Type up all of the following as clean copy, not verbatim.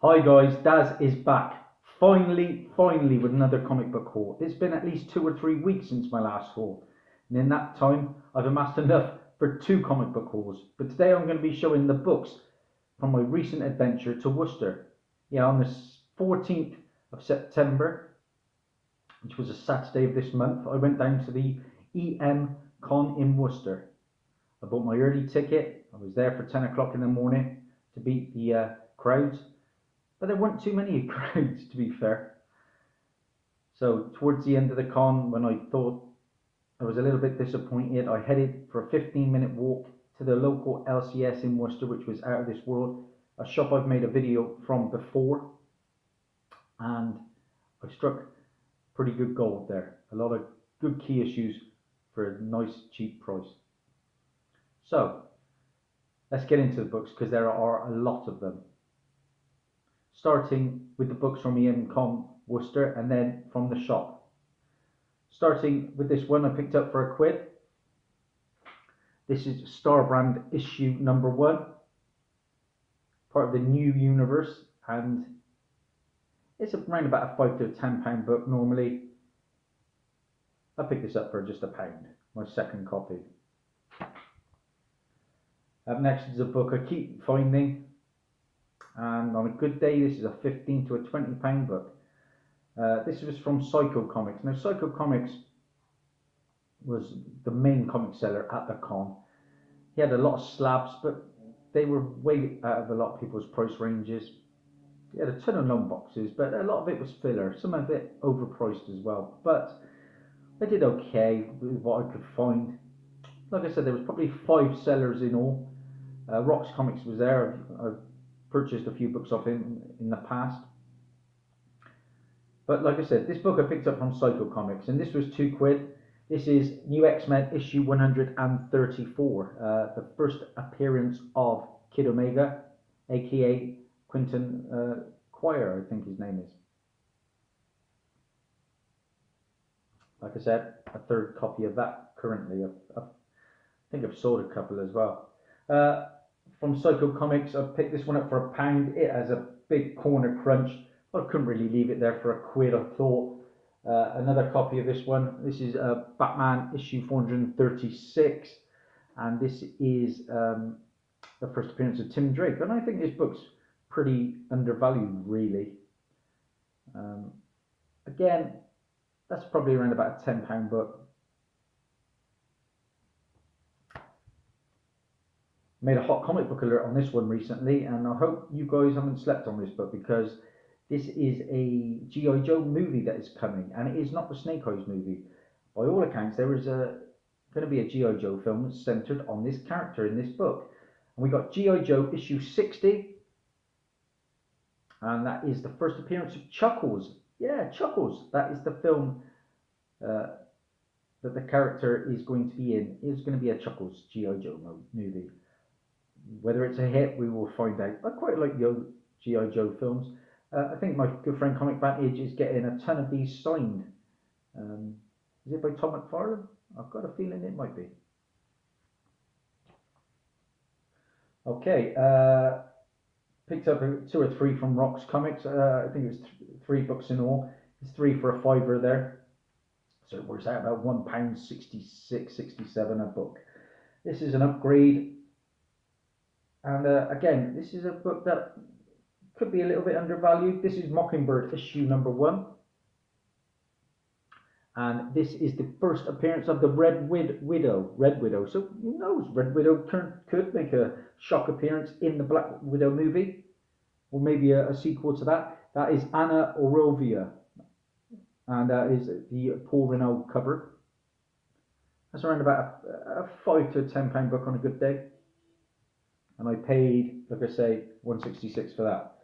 Hi guys, Daz is back. Finally with another comic book haul. It's been at least 2 or 3 weeks since my last haul. And in that time, I've amassed enough for 2 comic book hauls. But today I'm going to be showing the books from my recent adventure to Worcester. Yeah, on the 14th of September, which was a Saturday of this month, I went down to the EM Con in Worcester. I bought my early ticket. I was there for 10 o'clock in the morning to beat the crowds. But there weren't too many crowds, to be fair. So towards the end of the con, when I thought I was a little bit disappointed, I headed for a 15-minute walk to the local LCS in Worcester, which was out of this world, a shop I've made a video from before, and I struck pretty good gold there. A lot of good key issues for a nice cheap price. So let's get into the books, because there are a lot of them. Starting with the books from EMCom Worcester and then from the shop. Starting with this one I picked up for £1. This is Starbrand issue number 1, part of the new universe, and it's around about a £5 to £10 book normally. I picked this up for just £1, my second copy. Up next is a book I keep finding, and on a good day this is a £15 to £20 book. This was from Psycho Comics. Now Psycho Comics was the main comic seller at the con. He had a lot of slabs, but they were way out of a lot of people's price ranges. He had a ton of long boxes, but a lot of it was filler, some of it overpriced as well. But I did okay with what I could find. Like I said, there was probably 5 sellers in all. Rocks Comics was there. I've purchased a few books off him in the past. But like I said, this book I picked up from Psycho Comics, and this was £2. This is New X-Men issue 134, the first appearance of Kid Omega, aka Quentin Quire, I think his name is. Like I said, a third copy of that currently. I think I've sold a couple as well. From Psycho Comics, I picked this one up for £1. It has a big corner crunch. I couldn't really leave it there for £1, I thought. Another copy of this one. This is Batman issue 436, and this is the first appearance of Tim Drake. And I think this book's pretty undervalued, really. Again, that's probably around about a £10 book. Made a hot comic book alert on this one recently, and I hope you guys haven't slept on this book, because this is a G.I. Joe movie that is coming, and it is not the Snake Eyes movie. By all accounts, there is going to be a G.I. Joe film centered on this character in this book. And we got G.I. Joe issue 60, and that is the first appearance of Chuckles. Yeah, Chuckles. That is the film that the character is going to be in. It's going to be a Chuckles G.I. Joe movie. Whether it's a hit, we will find out. I quite like the G.I. Joe films. I think my good friend Comic Vantage is getting a ton of these signed. Is it by Tom McFarlane? I've got a feeling it might be. Okay, picked up 2 or 3 from Rocks Comics. I think it was 3 books in all. It's 3 for £5 there. So it works out about £1.66, 67 a book. This is an upgrade. And again, this is a book that could be a little bit undervalued. This is Mockingbird issue number 1. And this is the first appearance of the Red Widow. So who knows, Red Widow could make a shock appearance in the Black Widow movie. Or maybe a sequel to that. That is Anna Orovia. And that is the Paul Renault cover. That's around about a £5 to £10 book on a good day. And I paid, like I say, £1.66 for that.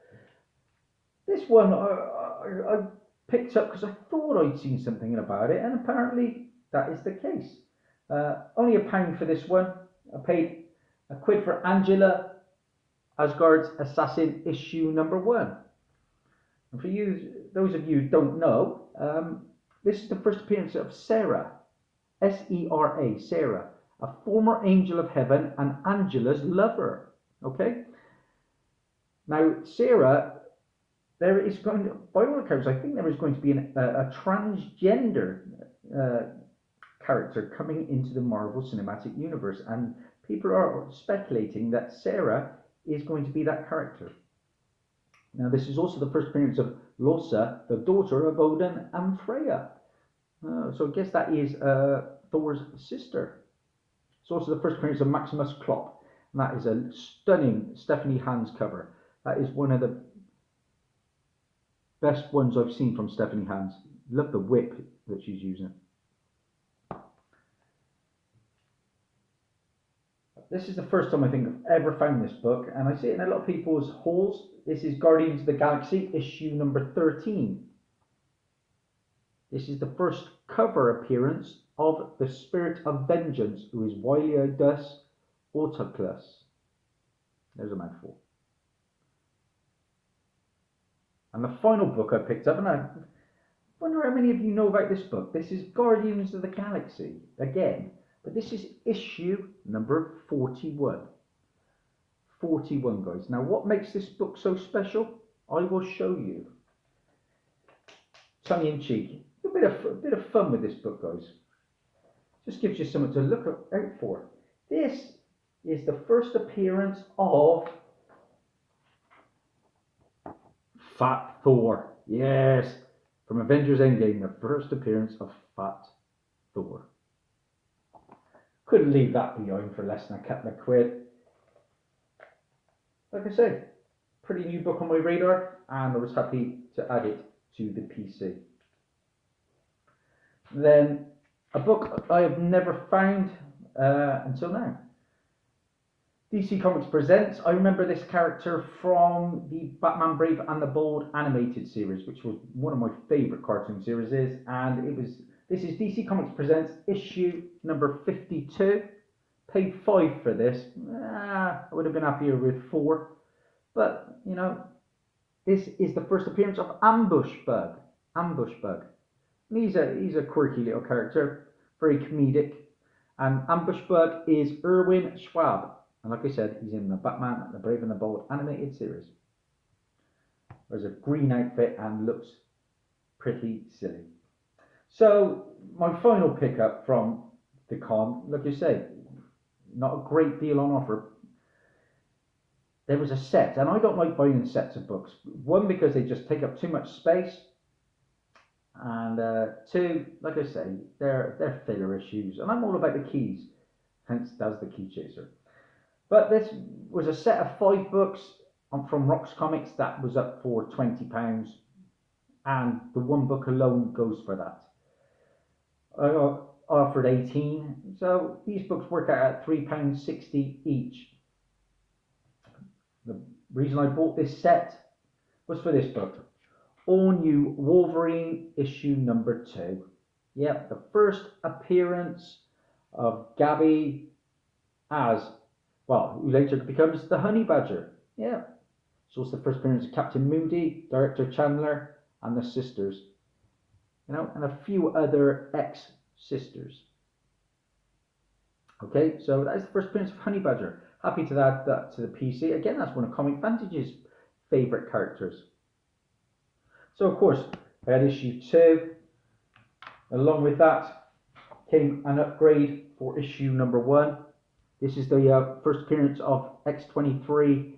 This one I picked up because I thought I'd seen something about it, and apparently that is the case. Only £1 for this one. I paid £1 for Angela Asgard's Assassin issue number 1. And for you, those of you who don't know, this is the first appearance of Sarah, S-E-R-A, Sarah, a former angel of heaven and Angela's lover. Okay? Now, Sarah there is going to, by all accounts, I think there is going to be a transgender character coming into the Marvel Cinematic Universe, and people are speculating that Sarah is going to be that character. Now, this is also the first appearance of Losa, the daughter of Odin and Freya. So I guess that is Thor's sister. It's also the first appearance of Maximus Klopp, and that is a stunning Stephanie Hans cover. That is one of the best ones I've seen from Stephanie Hans. Love the whip that she's using. This is the first time I think I've ever found this book, and I see it in a lot of people's hauls. This is Guardians of the Galaxy, issue number 13. This is the first cover appearance of the Spirit of Vengeance, who is Wiliodus Autoclus. There's a mouthful. And the final book I picked up, and I wonder how many of you know about this book. This is Guardians of the Galaxy, again. But this is issue number 41. 41, guys. Now, what makes this book so special? I will show you. Tongue in cheek. A bit of fun with this book, guys. Just gives you something to look out for. This is the first appearance of Fat Thor. Yes, from Avengers Endgame, the first appearance of Fat Thor. Couldn't leave that behind for less than a couple of quid. Like I said, pretty new book on my radar, and I was happy to add it to the PC. Then a book I have never found until now. DC Comics presents. I remember this character from the Batman Brave and the Bold animated series, which was one of my favourite cartoon series, and this is DC Comics presents issue number 52. Paid $5 for this. I would have been happier with $4, but you know, this is the first appearance of Ambush Bug. Ambush Bug. And he's a quirky little character, very comedic. And Ambush Bug is Erwin Schwab. And like I said, he's in the Batman, the Brave and the Bold animated series. There's a green outfit and looks pretty silly. So, my final pickup from the con, like you say, not a great deal on offer. There was a set, and I don't like buying sets of books. One, because they just take up too much space. And two, like I say, they're filler issues. And I'm all about the keys. Hence, that's the key chaser. But this was a set of 5 books from Rox Comics that was up for £20, and the one book alone goes for that. I offered 18, so these books work out at £3.60 each. The reason I bought this set was for this book, All New Wolverine issue number 2. Yep, the first appearance of Gabby as, well, who later becomes the Honey Badger. Yeah. It's also the first appearance of Captain Moody, Director Chandler, and the sisters. You know, and a few other ex-sisters. Okay, so that is the first appearance of Honey Badger. Happy to add that to the PC. Again, that's one of Comic Vantage's favourite characters. So, of course, I had issue 2. Along with that came an upgrade for issue number 1. This is the first appearance of X-23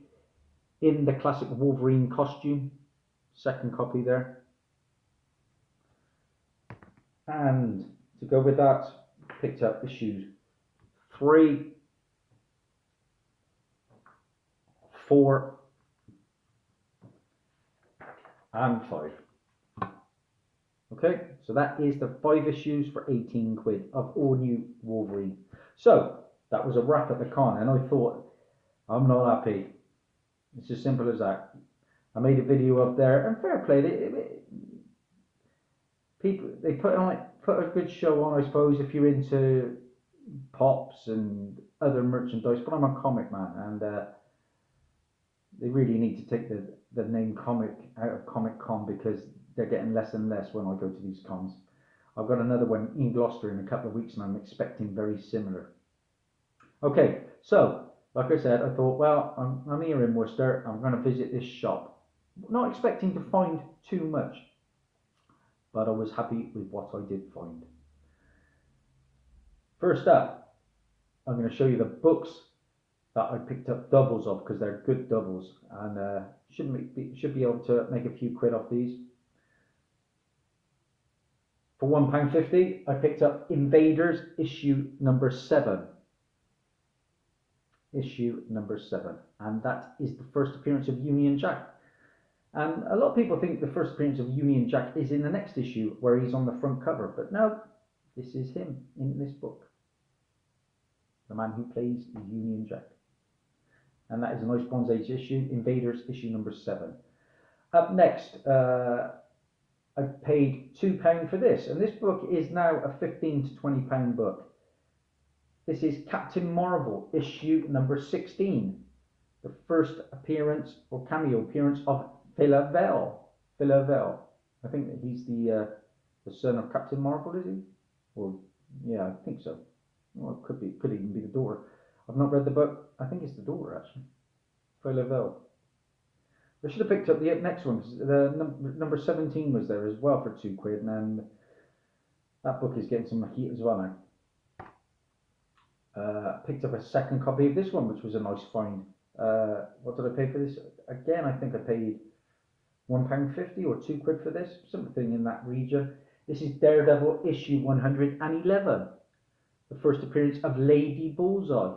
in the classic Wolverine costume. Second copy there. And to go with that, picked up issues 3, 4, and 5. Okay, so that is the 5 issues for 18 quid of All New Wolverine. So, that was a wrap at the con, and I thought, I'm not happy. It's as simple as that. I made a video up there, and fair play. They put a good show on, I suppose, if you're into pops and other merchandise. But I'm a comic man, and they really need to take the name comic out of Comic Con, because they're getting less and less when I go to these cons. I've got another one in Gloucester in a couple of weeks, and I'm expecting very similar. Okay, so like I said, I thought, well, I'm here in Worcester. I'm going to visit this shop. not expecting to find too much, but I was happy with what I did find. First up, I'm going to show you the books that I picked up doubles of, because they're good doubles, and should be able to make a few quid off these. For £1.50, I picked up Invaders issue number 7. Issue number 7, and that is the first appearance of Union Jack. And a lot of people think the first appearance of Union Jack is in the next issue where he's on the front cover, but no, this is him in this book. The man who plays Union Jack. And that is a nice Bronze Age issue, Invaders issue number 7. Up next, I paid £2 for this, and this book is now a £15 to £20 book. This is Captain Marvel issue number 16, the first appearance or cameo appearance of Philavel. I think that he's the son of Captain Marvel, is he? Or yeah, I think so. Well, it could even be the daughter. I've not read the book. I think it's the daughter actually. Philavel. I should have picked up the next one. The number 17 was there as well for £2, and that book is getting some heat as well now. Picked up a second copy of this one, which was a nice find. What did I pay for this? Again, I think I paid £1.50 or £2 for this, something in that region. This is Daredevil issue 111, the first appearance of Lady Bullseye.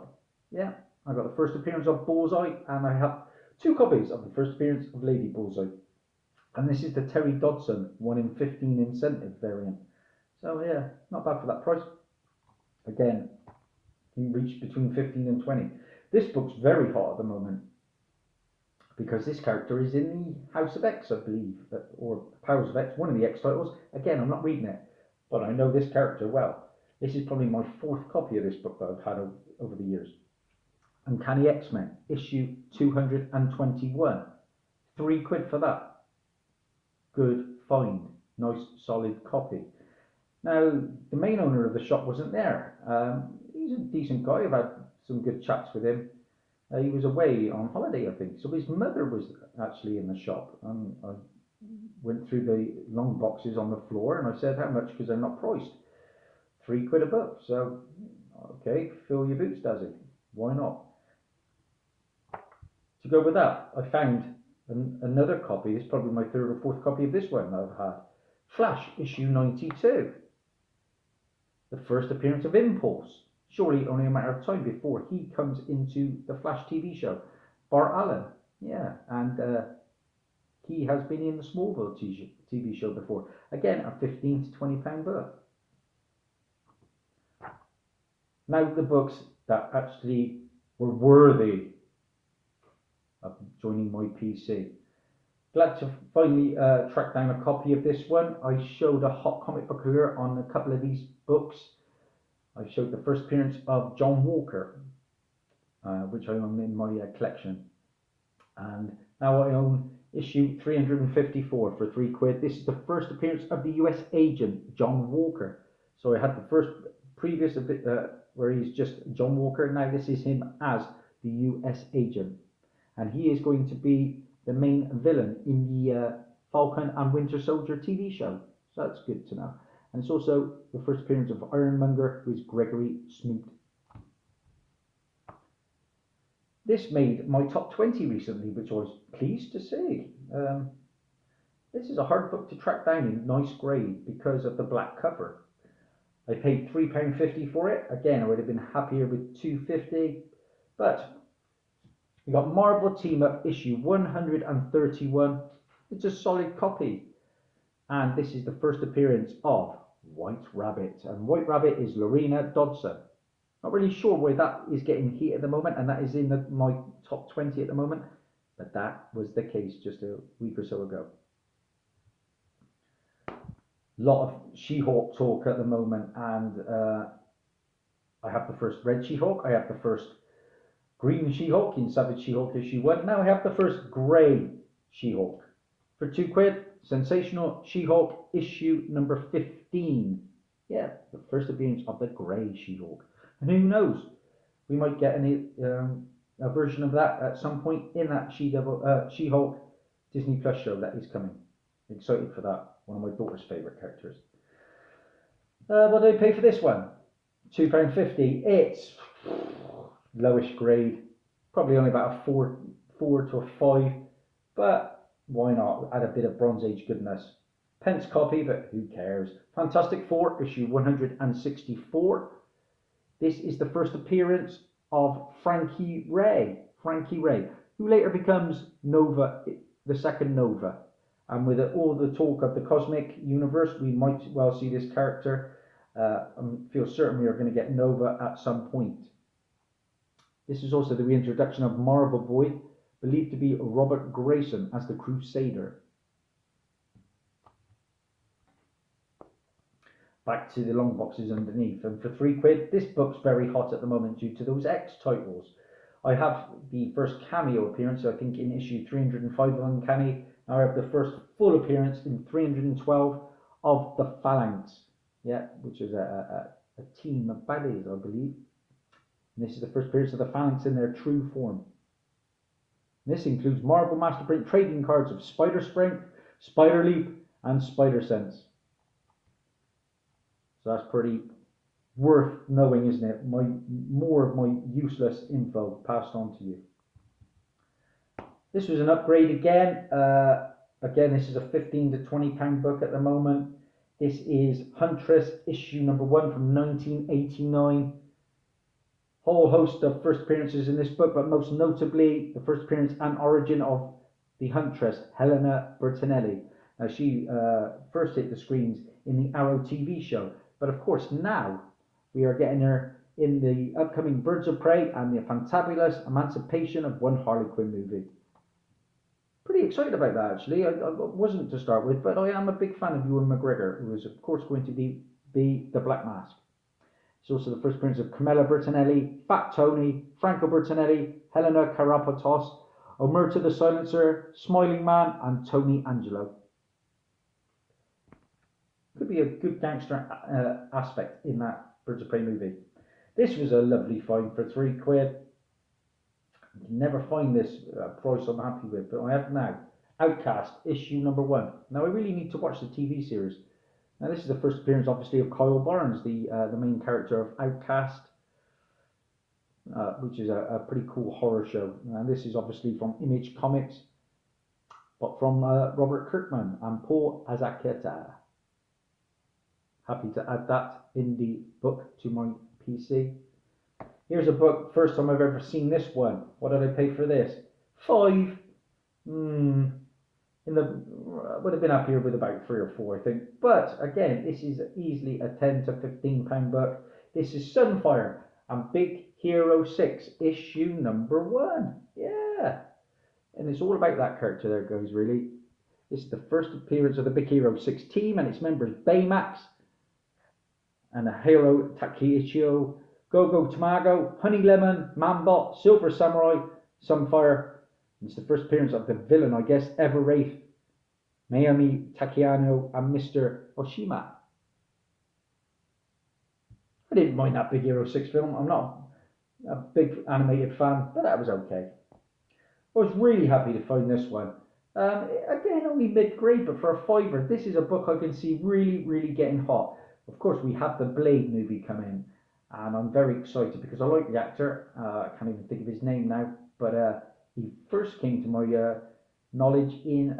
Yeah, I got the first appearance of Bullseye, and I have 2 copies of the first appearance of Lady Bullseye. And this is the Terry Dodson 1 in 15 incentive variant. So yeah, not bad for that price. Again, you reach between 15 and 20. This book's very hot at the moment, because this character is in the House of X, I believe, or Powers of X, one of the X titles. Again, I'm not reading it, but I know this character well. This is probably my 4th copy of this book that I've had over the years. Uncanny X-Men, issue 221. £3 for that. Good find. Nice, solid copy. Now, the main owner of the shop wasn't there. He's a decent guy. I've had some good chats with him. He was away on holiday, I think. So his mother was actually in the shop. I went through the long boxes on the floor, and I said, how much? Because they're not priced. £3 a book. So, okay, fill your boots, Dazzie. Why not? To go with that, I found another copy. This is probably my 3rd or 4th copy of this one that I've had. Flash, issue 92. The first appearance of Impulse. Surely only a matter of time before he comes into the Flash TV show. Bart Allen, yeah, and he has been in the Smallville TV show before. Again, a £15 to £20 book. Now the books that actually were worthy of joining my PC. Glad to finally track down a copy of this one. I showed a hot comic book here on a couple of these books. I showed the first appearance of John Walker, which I own in my collection. And now I own issue 354 for £3. This is the first appearance of the US agent, John Walker. So I had the first previous where he's just John Walker. Now this is him as the US agent. And he is going to be the main villain in the Falcon and Winter Soldier TV show. So that's good to know. And it's also the first appearance of Ironmonger, who is Gregory Smoot. This made my top 20 recently, which I was pleased to see. This is a hard book to track down in nice grade because of the black cover. I paid £3.50 for it. Again, I would have been happier with £2.50, but we got Marvel Team Up issue 131. It's a solid copy. And this is the first appearance of White Rabbit. And White Rabbit is Lorena Dodson. Not really sure why that is getting heat at the moment, and that is in my top 20 at the moment. But that was the case just a week or so ago. Lot of She-Hulk talk at the moment, and I have the first Red She-Hulk. I have the first Green She-Hulk in Savage She-Hulk issue 1. Now I have the first Grey She-Hulk. For £2, Sensational She-Hulk issue number 15. Yeah, the first appearance of the Grey She-Hulk. And who knows, we might get a version of that at some point in that She-Hulk Disney Plus show that is coming. Excited for that. One of my daughter's favourite characters. What did I pay for this one? £2.50. It's lowish grade. Probably only about a 4 to a 5. But why not? Add a bit of Bronze Age goodness. Pence copy, but who cares? Fantastic Four, issue 164. This is the first appearance of Frankie Ray, who later becomes Nova, the second Nova. And with all the talk of the cosmic universe, we might well see this character. I feel certain we are going to get Nova at some point. This is also the reintroduction of Marvel Boy, believed to be Robert Grayson as the Crusader. Back to the long boxes underneath, and for £3, this book's very hot at the moment due to those X titles. I have the first cameo appearance, I think, in issue 305 of Uncanny. Now I have the first full appearance in 312 of the Phalanx, which is a team of baddies, I believe. And this is the first appearance of the Phalanx in their true form. And this includes Marvel Masterprint trading cards of Spider Strength, Spider Leap, and Spider Sense. So that's pretty worth knowing, isn't it? More of my useless info passed on to you. This was an upgrade again. Again, this is a £15 to £20 book at the moment. This is Huntress, issue number 1 from 1989. Whole host of first appearances in this book, but most notably the first appearance and origin of the Huntress, Helena Bertinelli. Now, she first hit the screens in the Arrow TV show. But of course, now we are getting her in the upcoming Birds of Prey and the Fantabulous Emancipation of One Harley Quinn movie. Pretty excited about that, actually. I wasn't to start with, but I am a big fan of Ewan McGregor, who is, of course, going to be the Black Mask. It's also the first appearance of Carmela Bertinelli, Fat Tony, Franco Bertinelli, Helena Carapatos, Omerta the Silencer, Smiling Man, and Tony Angelo. Could be a good gangster aspect in that Birds of Prey movie. This was a lovely find for £3. You can never find this price I'm happy with, but I have now. Outcast, issue number 1. Now I really need to watch the TV series. Now this is the first appearance, obviously, of Kyle Barnes, the main character of Outcast, which is a pretty cool horror show. And this is obviously from Image Comics, but from Robert Kirkman and Paul Azaceta. Happy to add that in the book to my PC. Here's a book, first time I've ever seen this one. What did I pay for this? £5. Would have been happier with about 3 or 4, I think. But again, this is easily a £10 to £15 book. This is Sunfire and Big Hero 6, issue number 1. Yeah. And it's all about that character there, guys, really. This is the first appearance of the Big Hero 6 team and its members Baymax, and a hero Takiichio, Go-Go Tamago, Honey Lemon, Mambot, Silver Samurai, Sunfire. It's the first appearance of the villain, I guess, Everwraith, Naomi Takiano, and Mr. Oshima. I didn't mind that Big Hero 6 film. I'm not a big animated fan, but that was okay. I was really happy to find this one. Again, only mid-grade, but for a £5, this is a book I can see really, really getting hot. Of course, we have the Blade movie come in, and I'm very excited because I like the actor. I can't even think of his name now, but he first came to my knowledge in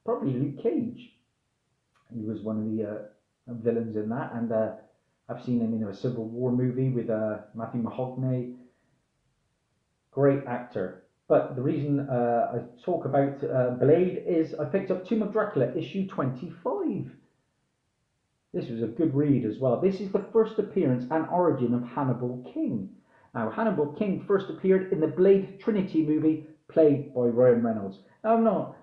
probably Luke Cage. He was one of the villains in that, and I've seen him in a Civil War movie with Matthew McConaughey. Great actor. But the reason I talk about Blade is I picked up Tomb of Dracula, issue 25. This was a good read as well. This is the first appearance and origin of Hannibal King. Now, Hannibal King first appeared in the Blade Trinity movie, played by Ryan Reynolds. Now,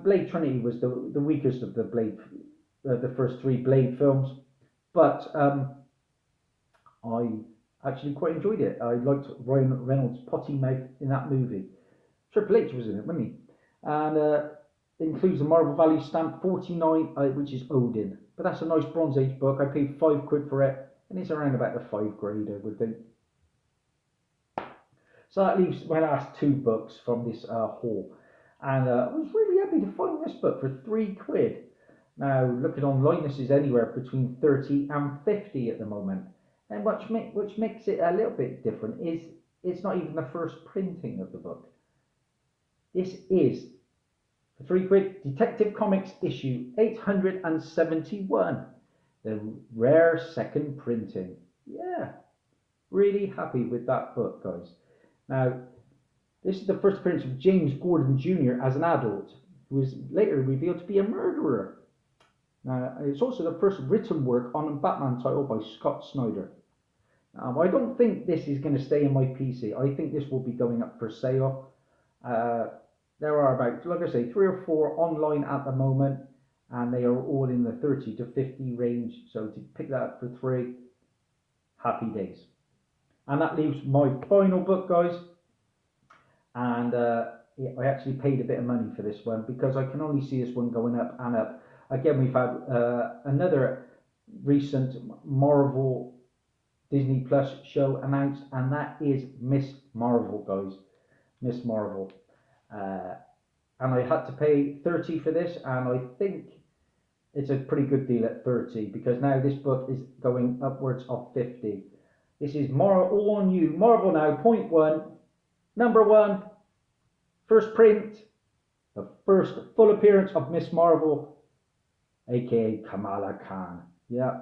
Blade Trinity was the weakest of the Blade, the first 3 Blade films, but I actually quite enjoyed it. I liked Ryan Reynolds' potty mouth in that movie. Triple H was in it, wasn't he? And it includes the Marvel Value stamp 49, which is Odin. But that's a nice Bronze Age book. I paid £5 for it, and it's around about the 5 grade, I would think. So that leaves my last 2 books from this haul. And I was really happy to find this book for £3. Now, looking online, this is anywhere between 30 and 50 at the moment. And which makes it a little bit different is it's not even the first printing of the book. This is, for £3, Detective Comics issue 871, the rare second printing. Yeah, really happy with that book, guys. Now, this is the first appearance of James Gordon Jr. as an adult, who was later revealed to be a murderer. It's also the first written work on a Batman title by Scott Snyder. I don't think this is going to stay in my PC. I think this will be going up for sale. There are about, like I say, 3 or 4 online at the moment, and they are all in the 30 to 50 range. So to pick that up for £3, happy days. And that leaves my final book, guys. And I actually paid a bit of money for this one because I can only see this one going up and up. Again, we've had another recent Marvel Disney Plus show announced, and that is Miss Marvel, guys. Miss Marvel. And I had to pay 30 for this, and I think it's a pretty good deal at 30 because now this book is going upwards of 50. This is all on you. Marvel Now, point 1, number 1, first print, the first full appearance of Miss Marvel, aka Kamala Khan. Yeah.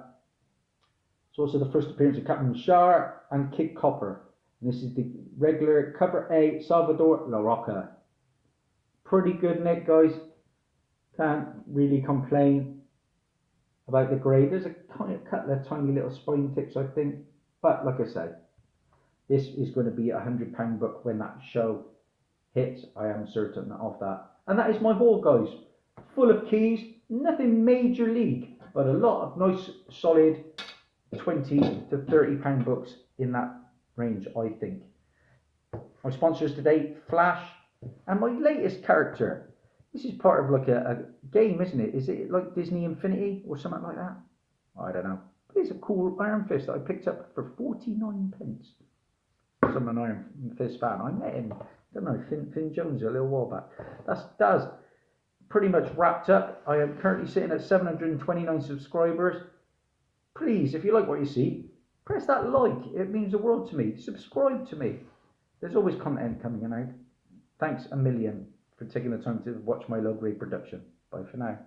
It's also the first appearance of Captain Shar and Kid Copper. And this is the regular cover A, Salvador La Roca. Pretty good, Nick, guys. Can't really complain about the grade. There's a couple of tiny little spine tips, I think. But like I said, this is going to be a £100 book when that show hits. I am certain of that. And that is my haul, guys. Full of keys, nothing major league, but a lot of nice, solid 20 to £30 books in that range, I think. My sponsors today, Flash, and my latest character. This is part of like a game, isn't it? Is it like Disney Infinity or something like that? I don't know. But it's a cool Iron Fist that I picked up for 49 pence. So I'm an Iron Fist fan. I met him, I don't know, Finn Jones a little while back. That's Daz. Pretty much wrapped up. I am currently sitting at 729 subscribers. Please, if you like what you see, press that like. It means the world to me. Subscribe to me. There's always content coming out. Thanks a million for taking the time to watch my low grade production. Bye for now.